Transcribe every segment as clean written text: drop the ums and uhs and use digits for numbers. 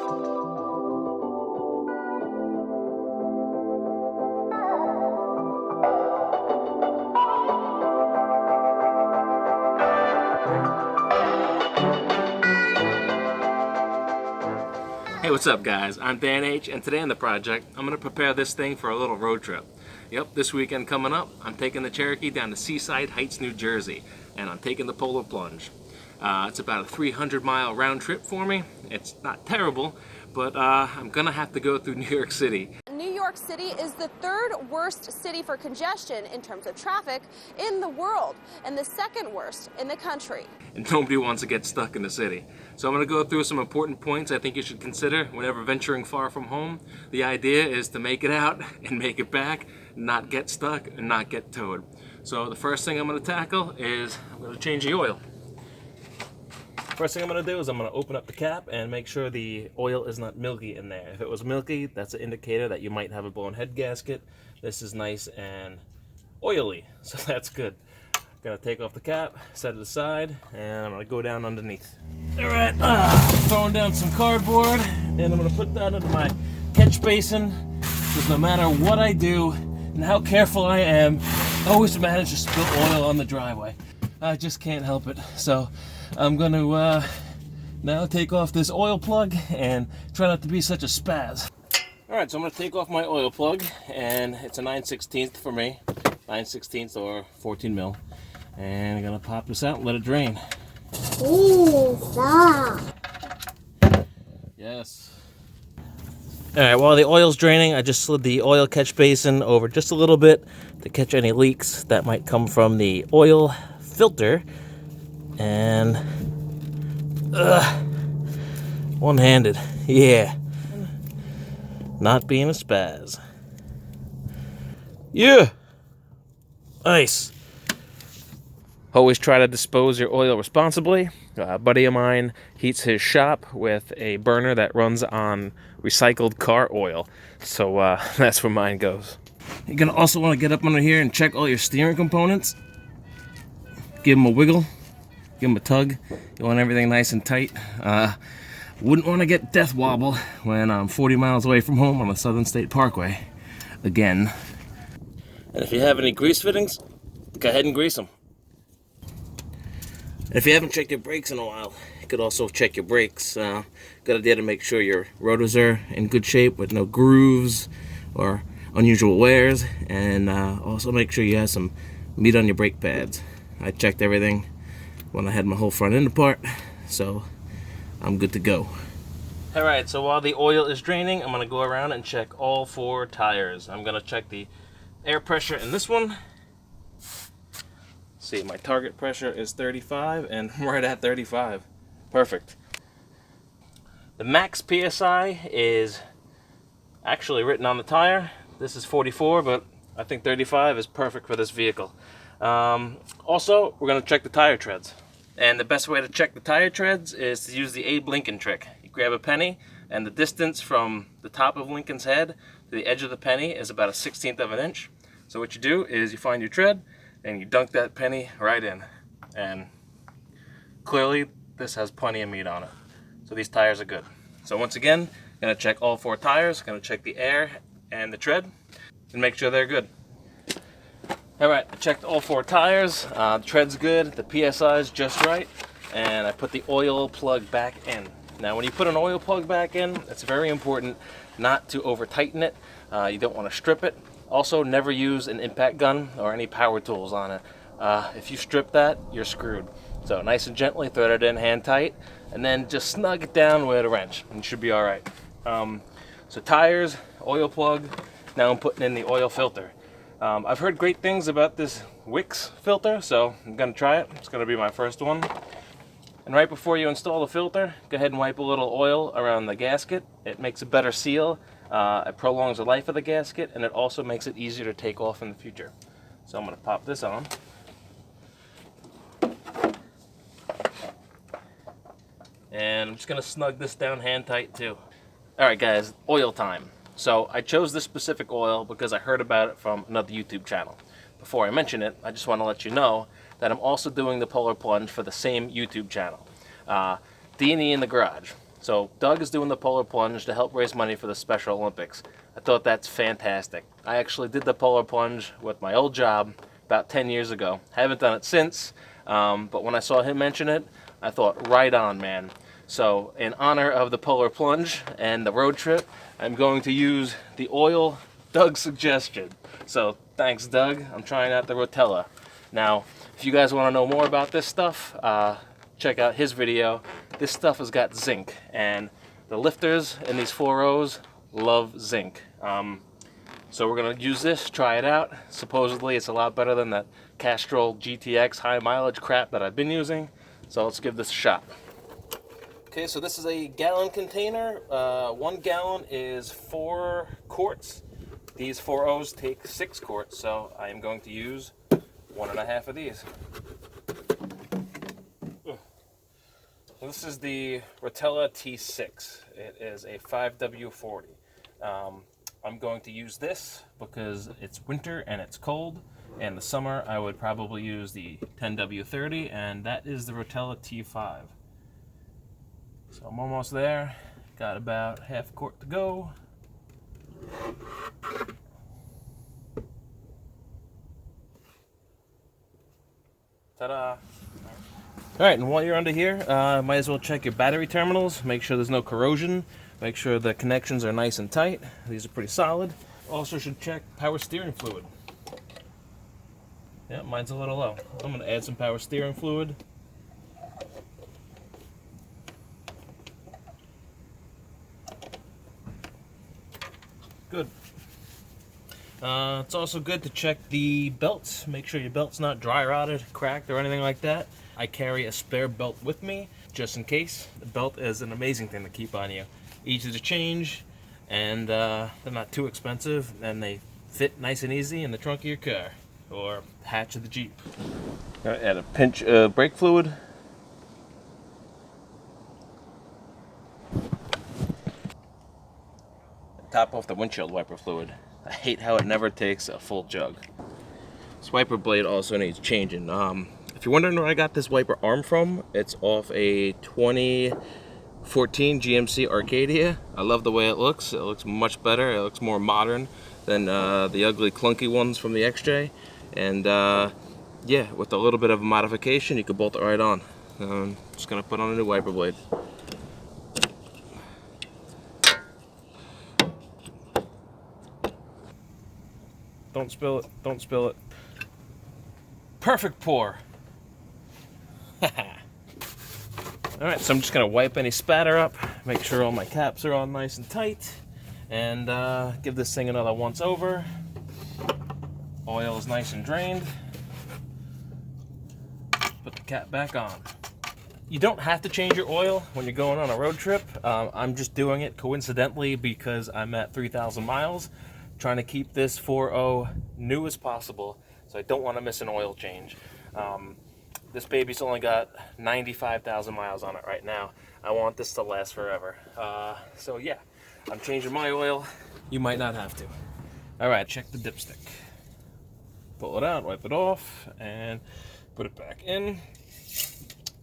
Hey, what's up guys? I'm Dan H, and today on the project, I'm going to prepare this thing for a little road trip. Yep, this weekend coming up, I'm taking the Cherokee down to Seaside Heights, New Jersey, and I'm taking the polar plunge. It's about a 300-mile round trip for me. It's not terrible, but I'm going to have to go through New York City. New York City is the third worst city for congestion in terms of traffic in the world, and the second worst in the country. And nobody wants to get stuck in the city. So I'm going to go through some important points I think you should consider whenever venturing far from home. The idea is to make it out and make it back, not get stuck and not get towed. So the first thing I'm going to tackle is I'm going to change the oil. First thing I'm going to do is I'm going to open up the cap and make sure the oil is not milky in there. If it was milky, that's an indicator that you might have a blown head gasket. This is nice and oily, so that's good. Gonna take off the cap, set it aside, and I'm gonna go down underneath. Alright, throwing down some cardboard, and I'm gonna put that into my catch basin, because no matter what I do and how careful I am, I always manage to spill oil on the driveway. I just can't help it. So I'm gonna now take off this oil plug and try not to be such a spaz. Alright, so I'm gonna take off my oil plug, and it's a 9/16 for me, 9/16 or 14 mil. And I'm gonna pop this out and let it drain. Ooh, stop. Yes. Alright, while the oil's draining, I just slid the oil catch basin over just a little bit to catch any leaks that might come from the oil filter. And one-handed, yeah. Not being a spaz. Yeah. Nice. Always try to dispose your oil responsibly. A buddy of mine heats his shop with a burner that runs on recycled car oil. So that's where mine goes. You're going to also want to get up under here and check all your steering components. Give them a wiggle. Give them a tug. You want everything nice and tight. Wouldn't want to get death wobble when I'm 40 miles away from home on the Southern State Parkway. Again. And if you have any grease fittings, go ahead and grease them. If you haven't checked your brakes in a while, you could also check your brakes. Good idea to make sure your rotors are in good shape with no grooves or unusual wears, and also make sure you have some meat on your brake pads. I checked everything when I had my whole front end apart, so I'm good to go. Alright, so while the oil is draining, I'm going to go around and check all 4 tires. I'm going to check the air pressure in this one. See, my target pressure is 35, and I'm right at 35. Perfect. The max PSI is actually written on the tire. This is 44, but I think 35 is perfect for this vehicle. Also, we're going to check the tire treads. And the best way to check the tire treads is to use the Abe Lincoln trick. You grab a penny, and the distance from the top of Lincoln's head to the edge of the penny is about a 1/16 of an inch. So what you do is you find your tread, and you dunk that penny right in. And clearly, this has plenty of meat on it. So these tires are good. So once again, I'm gonna check all 4 tires, gonna check the air and the tread, and make sure they're good. Alright, I checked all 4 tires, the tread's good, the PSI is just right, and I put the oil plug back in. Now when you put an oil plug back in, it's very important not to over tighten it. You don't want to strip it. Also, never use an impact gun or any power tools on it. If you strip that, you're screwed. So nice and gently thread it in hand tight, and then just snug it down with a wrench, and you should be alright. So tires, oil plug, now I'm putting in the oil filter. I've heard great things about this Wix filter, so I'm going to try it. It's going to be my first one. And right before you install the filter, go ahead and wipe a little oil around the gasket. It makes a better seal, it prolongs the life of the gasket, and it also makes it easier to take off in the future. So I'm going to pop this on. And I'm just going to snug this down hand tight too. Alright guys, oil time. So I chose this specific oil because I heard about it from another YouTube channel. Before I mention it, I just want to let you know that I'm also doing the Polar Plunge for the same YouTube channel, D&E in the Garage. So Doug is doing the polar plunge to help raise money for the Special Olympics. I thought that's fantastic. I actually did the polar plunge with my old job about 10 years ago. Haven't done it since, but when I saw him mention it, I thought, right on, man. So in honor of the polar plunge and the road trip, I'm going to use the oil Doug suggested. So thanks, Doug. I'm trying out the Rotella. Now, if you guys want to know more about this stuff, check out his video. This stuff has got zinc, and the lifters in these 4.0s love zinc. So we're going to use this, try it out. Supposedly it's a lot better than that Castrol GTX high mileage crap that I've been using. So let's give this a shot. Okay, so this is a gallon container. 1 gallon is 4 quarts. These 4.0s take 6 quarts, so I am going to use 1.5 of these. This is the Rotella T6. It is a 5W40. I'm going to use this because it's winter and it's cold. And the summer I would probably use the 10W30, and that is the Rotella T5. So I'm almost there. Got about half a quart to go. Ta-da! Alright, and while you're under here, might as well check your battery terminals. Make sure there's no corrosion. Make sure the connections are nice and tight. These are pretty solid. Also should check power steering fluid. Yeah, mine's a little low. I'm going to add some power steering fluid. Good. It's also good to check the belts. Make sure your belt's not dry rotted, cracked, or anything like that. I carry a spare belt with me, just in case. The belt is an amazing thing to keep on you. Easy to change, and they're not too expensive, and they fit nice and easy in the trunk of your car, or hatch of the Jeep. Gonna add a pinch of brake fluid. Top off the windshield wiper fluid. I hate how it never takes a full jug. This wiper blade also needs changing. If you're wondering where I got this wiper arm from, it's off a 2014 GMC Arcadia. I love the way it looks. It looks much better. It looks more modern than the ugly clunky ones from the XJ. And yeah, with a little bit of a modification, you can bolt it right on. I'm just gonna put on a new wiper blade. Don't spill it, don't spill it. Perfect pour. Alright, so I'm just gonna wipe any spatter up, make sure all my caps are on nice and tight, and give this thing another once over. Oil is nice and drained. Put the cap back on. You don't have to change your oil when you're going on a road trip. I'm just doing it coincidentally because I'm at 3,000 miles, trying to keep this 4.0 new as possible, so I don't want to miss an oil change. This baby's only got 95,000 miles on it right now. I want this to last forever. So yeah, I'm changing my oil. You might not have to. Alright, check the dipstick. Pull it out, wipe it off, and put it back in.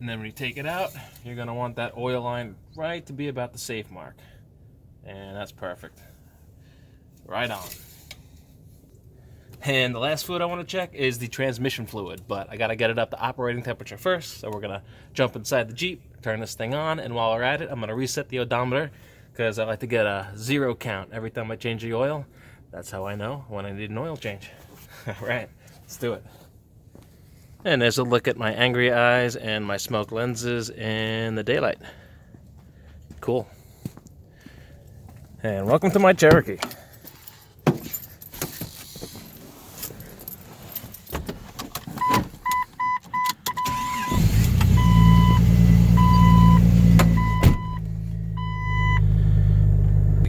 And then when you take it out, you're going to want that oil line right to be about the safe mark. And that's perfect. Right on. And the last fluid I want to check is the transmission fluid, but I got to get it up to operating temperature first. So we're going to jump inside the Jeep, turn this thing on, and while we're at it, I'm going to reset the odometer because I like to get a 0 count every time I change the oil. That's how I know when I need an oil change. All right, let's do it. And there's a look at my angry eyes and my smoke lenses in the daylight. Cool. And welcome to my Cherokee.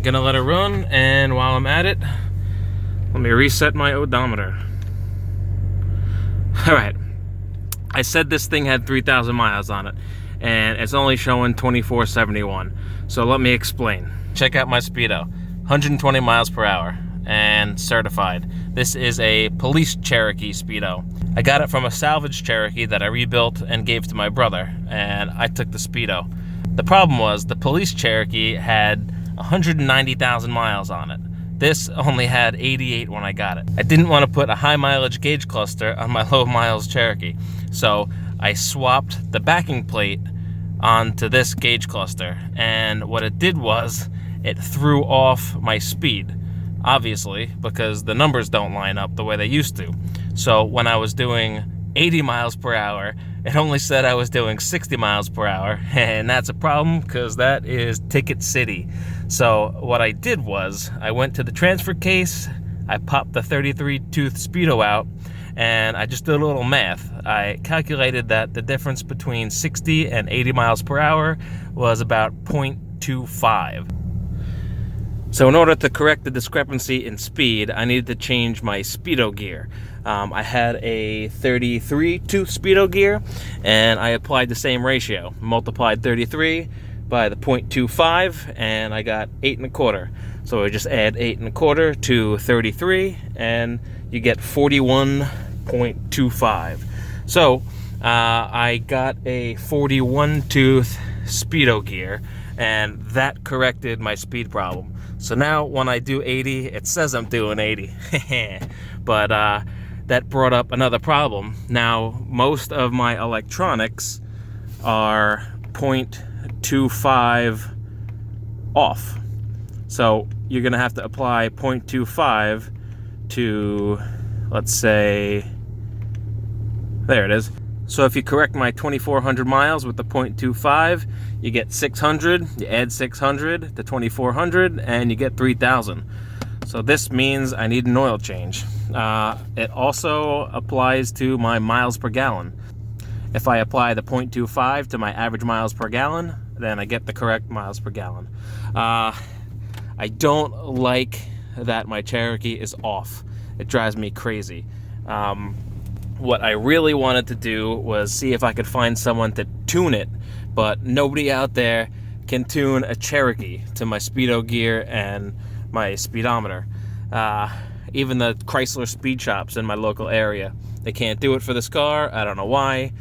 Gonna let it run, and while I'm at it, let me reset my odometer. Alright, I said this thing had 3,000 miles on it, and it's only showing 2471. So let me explain. Check out my speedo, 120 miles per hour, and certified. This is a police Cherokee speedo. I got it from a salvage Cherokee that I rebuilt and gave to my brother, and I took the speedo. The problem was the police Cherokee had 190,000 miles on it. This only had 88 when I got it. I didn't want to put a high mileage gauge cluster on my low miles Cherokee, so I swapped the backing plate onto this gauge cluster, and what it did was it threw off my speed, obviously, because the numbers don't line up the way they used to. So when I was doing 80 miles per hour, it only said I was doing 60 miles per hour, and that's a problem because that is Ticket City. So what I did was I went to the transfer case, I popped the 33 tooth Speedo out, and I just did a little math. I calculated that the difference between 60 and 80 miles per hour was about 0.25. So in order to correct the discrepancy in speed, I needed to change my Speedo gear. I had a 33 tooth Speedo gear, and I applied the same ratio. Multiplied 33 by the 0.25, and I got 8 1/4. So I just add 8 1/4 to 33, and you get 41.25. So I got a 41 tooth Speedo gear, and that corrected my speed problem. So now when I do 80, it says I'm doing 80. But that brought up another problem. Now most of my electronics are 0.25 off. So you're gonna have to apply 0.25 to, let's say, there it is. So if you correct my 2,400 miles with the 0.25, you get 600, you add 600 to 2,400, and you get 3,000. So this means I need an oil change. It also applies to my miles per gallon. If I apply the 0.25 to my average miles per gallon, then I get the correct miles per gallon. I don't like that my Cherokee is off. It drives me crazy. What I really wanted to do was see if I could find someone to tune it, but nobody out there can tune a Cherokee to my Speedo gear and my speedometer. Even the Chrysler speed shops in my local area, they can't do it for this car. I don't know why.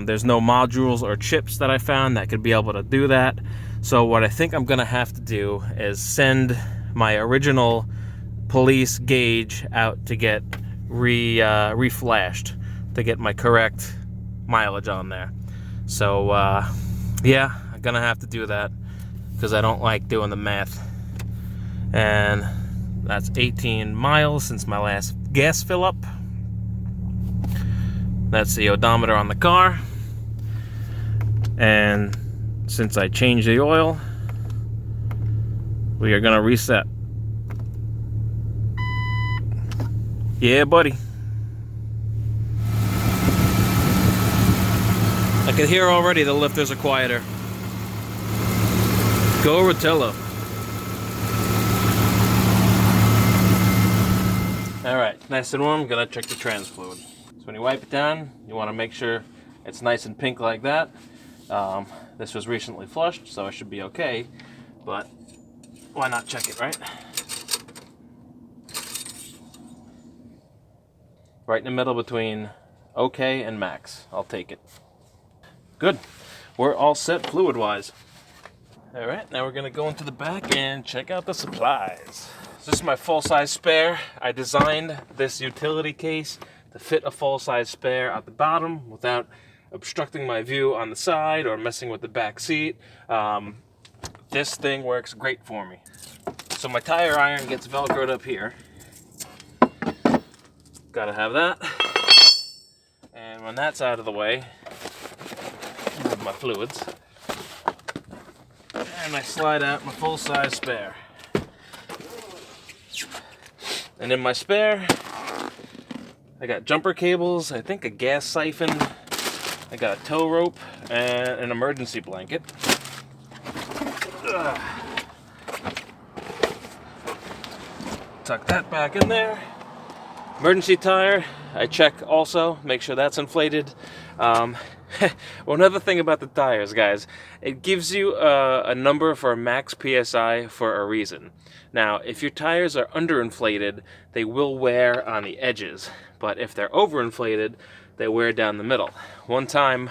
There's no modules or chips that I found that could be able to do that. So what I think I'm gonna have to do is send my original police gauge out to get reflashed to get my correct mileage on there. So yeah, I'm gonna have to do that because I don't like doing the math. And that's 18 miles since my last gas fill up. That's the odometer on the car. And since I changed the oil, we are gonna reset. Yeah, buddy. I can hear already the lifters are quieter. Go Rotella. Alright, nice and warm, gonna check the trans fluid. So when you wipe it down, you want to make sure it's nice and pink like that. This was recently flushed, so it should be okay, but why not check it, right? Right in the middle between okay and max. I'll take it. Good. We're all set fluid-wise. Alright, now we're going to go into the back and check out the supplies. This is my full-size spare. I designed this utility case to fit a full-size spare at the bottom without obstructing my view on the side or messing with the back seat. This thing works great for me. So my tire iron gets velcroed up here. Gotta have that. And when that's out of the way, move my fluids. And I slide out my full-size spare. And in my spare, I got jumper cables, I think a gas siphon, I got a tow rope, and an emergency blanket. Tuck that back in there. Emergency tire, I check also, make sure that's inflated. One other thing about the tires, guys, it gives you a number for max PSI for a reason. Now, if your tires are underinflated, they will wear on the edges, but if they're overinflated, they wear down the middle. One time,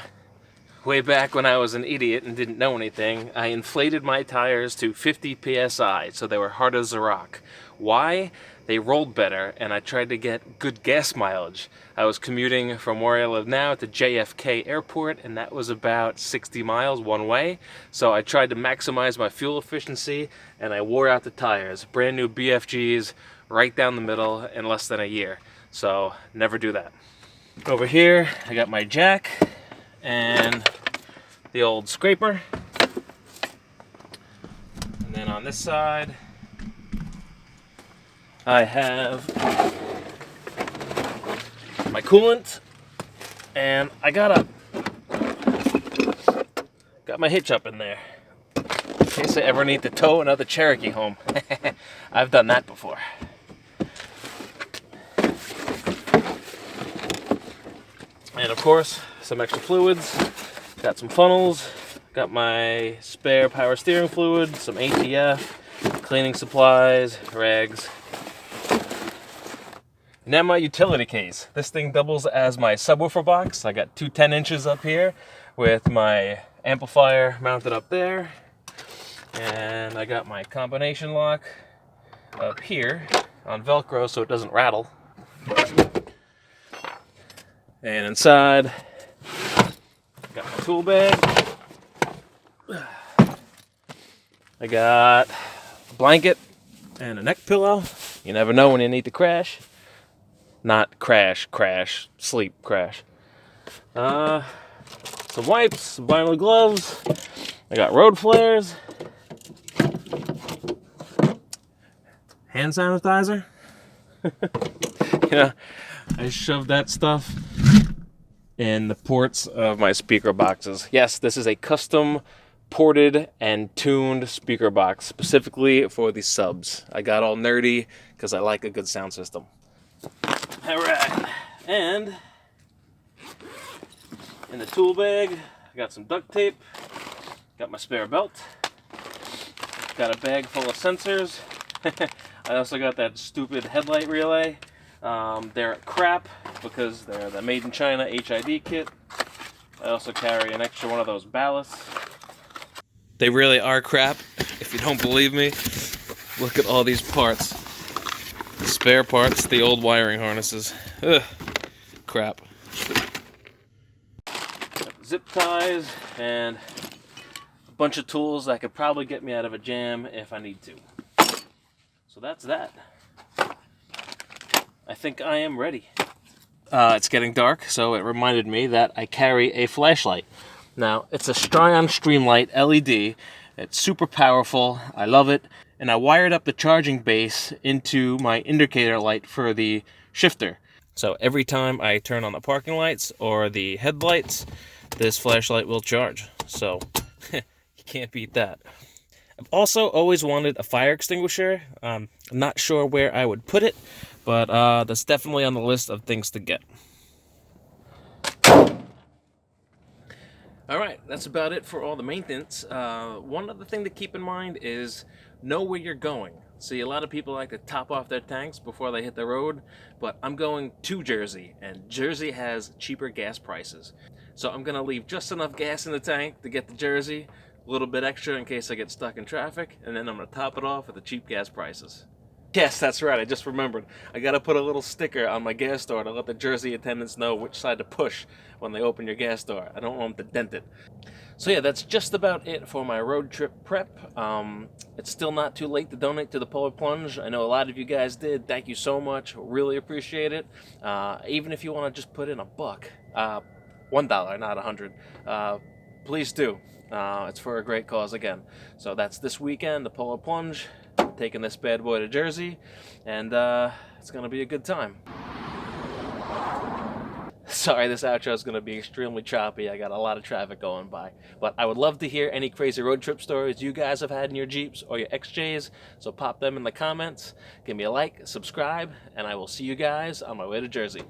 Way back when I was an idiot and didn't know anything, I inflated my tires to 50 psi, so they were hard as a rock. Why? They rolled better, and I tried to get good gas mileage. I was commuting from where I live now to JFK Airport, and that was about 60 miles one way. So I tried to maximize my fuel efficiency, and I wore out the tires. Brand new BFGs, right down the middle, in less than a year. So never do that. Over here, I got my jack and the old scraper. And then on this side, I have my coolant, and I got my hitch up in there in case I ever need to tow another Cherokee home. I've done that before. And of course, some extra fluids. Got some funnels. Got my spare power steering fluid, some ATF, cleaning supplies, rags. And then my utility case. This thing doubles as my subwoofer box. I got two 10 inches up here with my amplifier mounted up there. And I got my combination lock up here on Velcro so it doesn't rattle. And inside, got my tool bag. I got a blanket and a neck pillow. You never know when you need to crash. Not crash, sleep, crash. Some wipes, some vinyl gloves. I got road flares. Hand sanitizer. Yeah, I shoved that stuff in the ports of my speaker boxes. Yes, this is a custom ported and tuned speaker box specifically for the subs. I got all nerdy because I like a good sound system. Alright, and in the tool bag, I got some duct tape, got my spare belt, got a bag full of sensors. I also got that stupid headlight relay. They're crap because they're the made in China HID kit. I also carry an extra one of those ballasts. They really are crap. If you don't believe me, look at all these parts. The spare parts, the old wiring harnesses. Ugh, crap. Got zip ties and a bunch of tools that could probably get me out of a jam if I need to. So that's that. I think I am ready. It's getting dark, so it reminded me that I carry a flashlight. Now, it's a Stryon Streamlight LED. It's super powerful. I love it. And I wired up the charging base into my indicator light for the shifter. So every time I turn on the parking lights or the headlights, this flashlight will charge. So you can't beat that. I've also always wanted a fire extinguisher. I'm not sure where I would put it, but that's definitely on the list of things to get. Alright, that's about it for all the maintenance. One other thing to keep in mind is know where you're going. See, a lot of people like to top off their tanks before they hit the road, but I'm going to Jersey, and Jersey has cheaper gas prices. So I'm going to leave just enough gas in the tank to get to Jersey, a little bit extra in case I get stuck in traffic, and then I'm going to top it off with the cheap gas prices. Yes, that's right, I just remembered. I gotta put a little sticker on my gas door to let the Jersey attendants know which side to push when they open your gas door. I don't want them to dent it. So yeah, that's just about it for my road trip prep. It's still not too late to donate to the Polar Plunge. I know a lot of you guys did. Thank you so much. Really appreciate it. Even if you want to just put in $1, $1, not 100. Please do. It's for a great cause again. So that's this weekend, the Polar Plunge. Taking this bad boy to Jersey, and it's gonna be a good time. Sorry, this outro is gonna be extremely choppy. I got a lot of traffic going by, but I would love to hear any crazy road trip stories you guys have had in your Jeeps or your XJs, so pop them in the comments. Give me a like, subscribe, and I will see you guys on my way to Jersey.